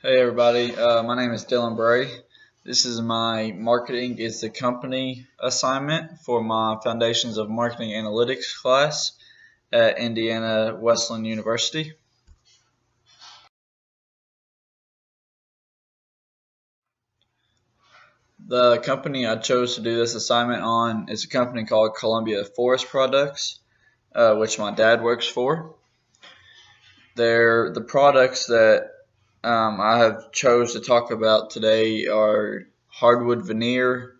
Hey everybody, my name is Bray. This is my Marketing is the Company assignment for my Foundations of Marketing Analytics class at Indiana Wesleyan University. The company I chose to do this assignment on is a company called Columbia Forest Products, which my dad works for. The products that I have chose to talk about today are hardwood veneer,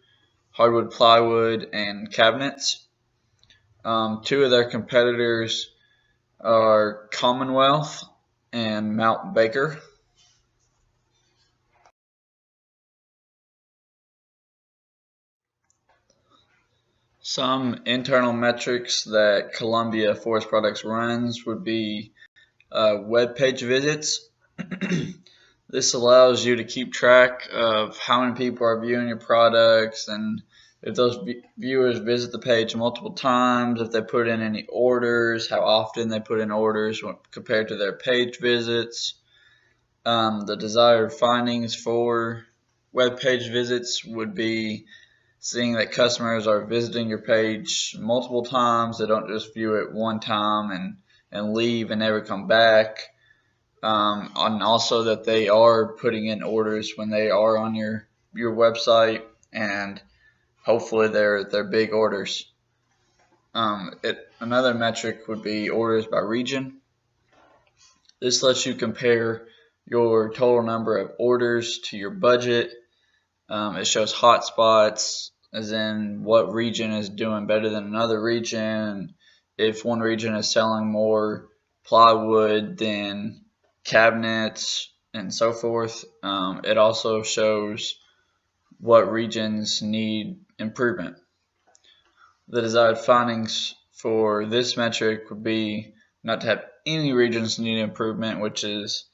hardwood plywood, and cabinets. Two of their competitors are Commonwealth and Mount Baker. Some internal metrics that Columbia Forest Products runs would be web page visits. This allows you to keep track of how many people are viewing your products, and if those viewers visit the page multiple times, if they put in any orders, how often they put in orders compared to their page visits. The desired findings for web page visits would be seeing that customers are visiting your page multiple times. They don't just view it one time and leave and never come back. And also that they are putting in orders when they are on your website, and hopefully they're big orders. Another metric would be orders by region. This lets you compare your total number of orders to your budget. It shows hotspots, as in what region is doing better than another region. If one region is selling more plywood than cabinets and so forth. It also shows what regions need improvement. The desired findings for this metric would be not to have any regions need improvement, which is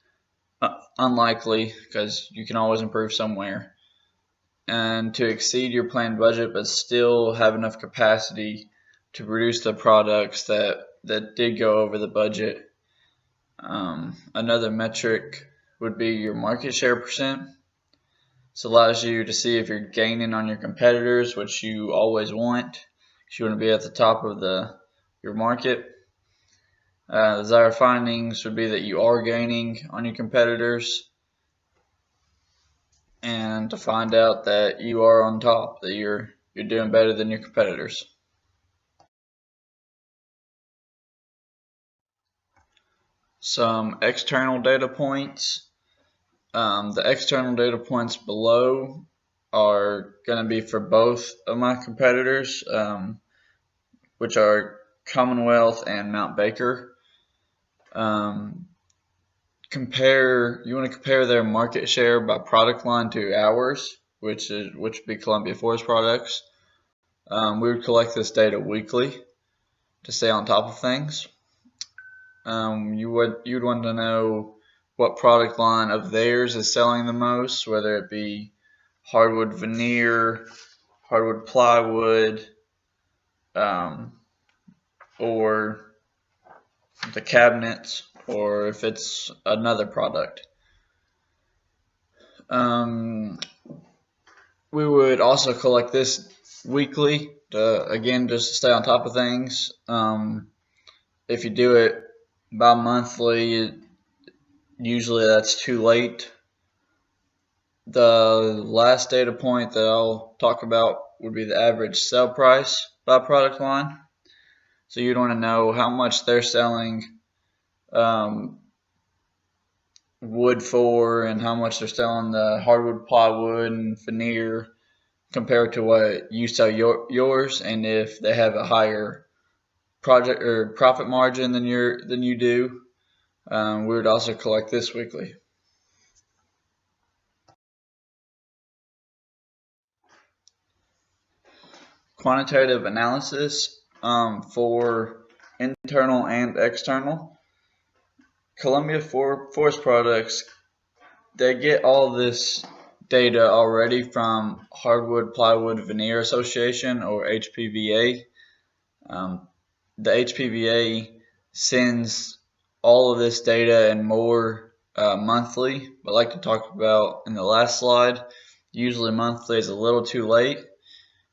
unlikely because you can always improve somewhere, and to exceed your planned budget but still have enough capacity to produce the products that did go over the budget. Another metric would be your market share percent. This allows you to see if you're gaining on your competitors, which you always want, because you want to be at the top of your market. Desired findings would be that you are gaining on your competitors, and to find out that you are on top, that you're doing better than your competitors. Some external data points. The external data points below are going to be for both of my competitors, which are Commonwealth and Mount Baker. You want to compare their market share by product line to ours, which would be Columbia Forest Products. We would collect this data weekly to stay on top of things. You'd want to know what product line of theirs is selling the most, whether it be hardwood veneer, hardwood plywood, or the cabinets, or if it's another product. We would also collect this weekly again, just to stay on top of things. If you do it bi-monthly, usually that's too late. The last data point that I'll talk about would be the average sell price by product line. So you'd want to know how much they're selling wood for, and how much they're selling the hardwood plywood and veneer compared to what you sell yours, and if they have a higher project or profit margin than you do. We would also collect this weekly. Quantitative analysis for internal and external. Columbia Forest Products, they get all this data already from Hardwood Plywood Veneer Association, or HPVA. The HPVA sends all of this data and more monthly, but like to talk about in the last slide, usually monthly is a little too late.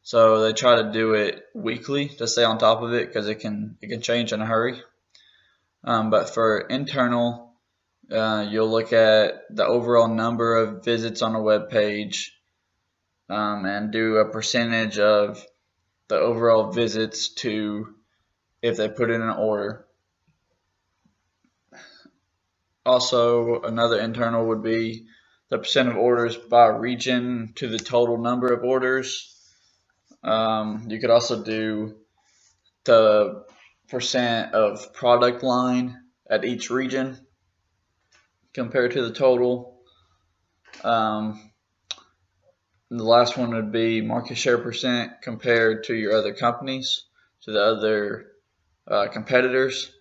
So they try to do it weekly to stay on top of it because it can change in a hurry. But for internal, you'll look at the overall number of visits on a web page and do a percentage of the overall visits to if they put in an order. Also, another internal would be the percent of orders by region to the total number of orders. You could also do the percent of product line at each region compared to the total. The last one would be market share percent compared to your other companies, to the other competitors.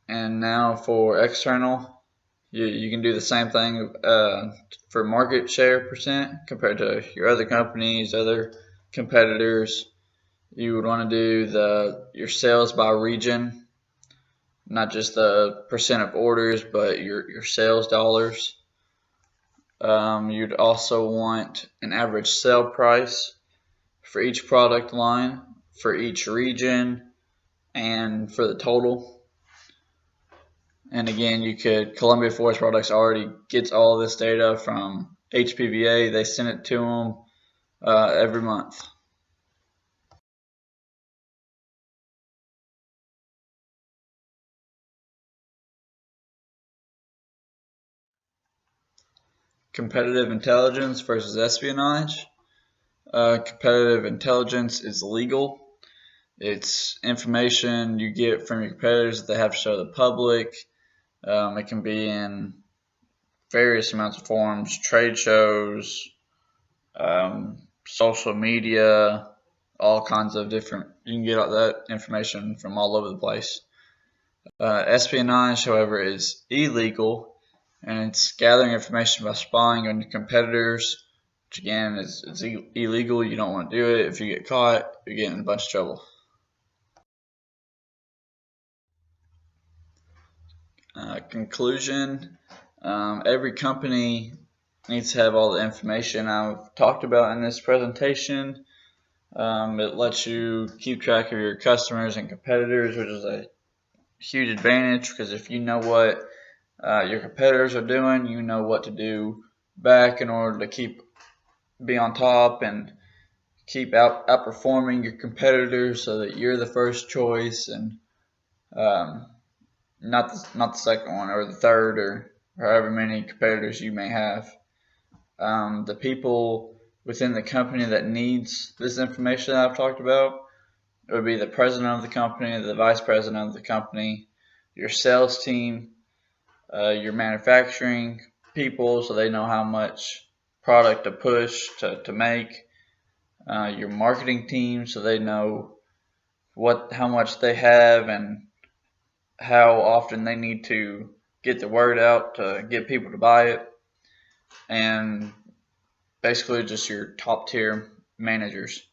And now for external, you can do the same thing for market share percent compared to your other companies, other competitors. You would want to do your sales by region, not just the percent of orders, but your sales dollars. You'd also want an average sale price for each product line, for each region, and for the total. And again, Columbia Forest Products already gets all this data from HPVA. They send it to them every month. Competitive intelligence versus espionage. Competitive intelligence is legal. It's information you get from your competitors that they have to show the public. It can be in various amounts of forms, trade shows, social media, all kinds of different. You can get all that information from all over the place. Espionage, however, is illegal, and it's gathering information by spying on your competitors, which again is illegal. You don't want to do it. If you get caught, you get in a bunch of trouble. Conclusion, every company needs to have all the information I've talked about in this presentation. It lets you keep track of your customers and competitors, which is a huge advantage, because if you know what your competitors are doing, you know what to do back in order to be on top and keep outperforming your competitors, so that you're the first choice and not the second one or the third or however many competitors you may have. The people within the company that needs this information that I've talked about would be the president of the company, the vice president of the company, your sales team, your manufacturing people, so they know how much product to push to make, your marketing team, so they know how much they have and how often they need to get the word out to get people to buy it, and basically just your top tier managers.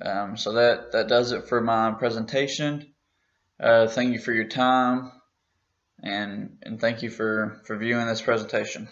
So that does it for my presentation. Thank you for your time, and thank you for viewing this presentation.